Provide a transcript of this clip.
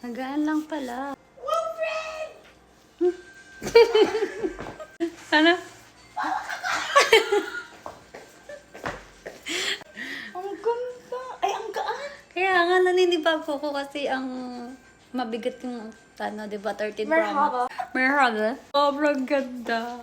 Nagaan lang pala. Ano? Ang ganda. Ay, ang gaan. Kaya nga naninibag ko kasi ang mabigat yung ano, di ba? 13 Pro Max. Merhaba. Merhaba. Sobrang ganda.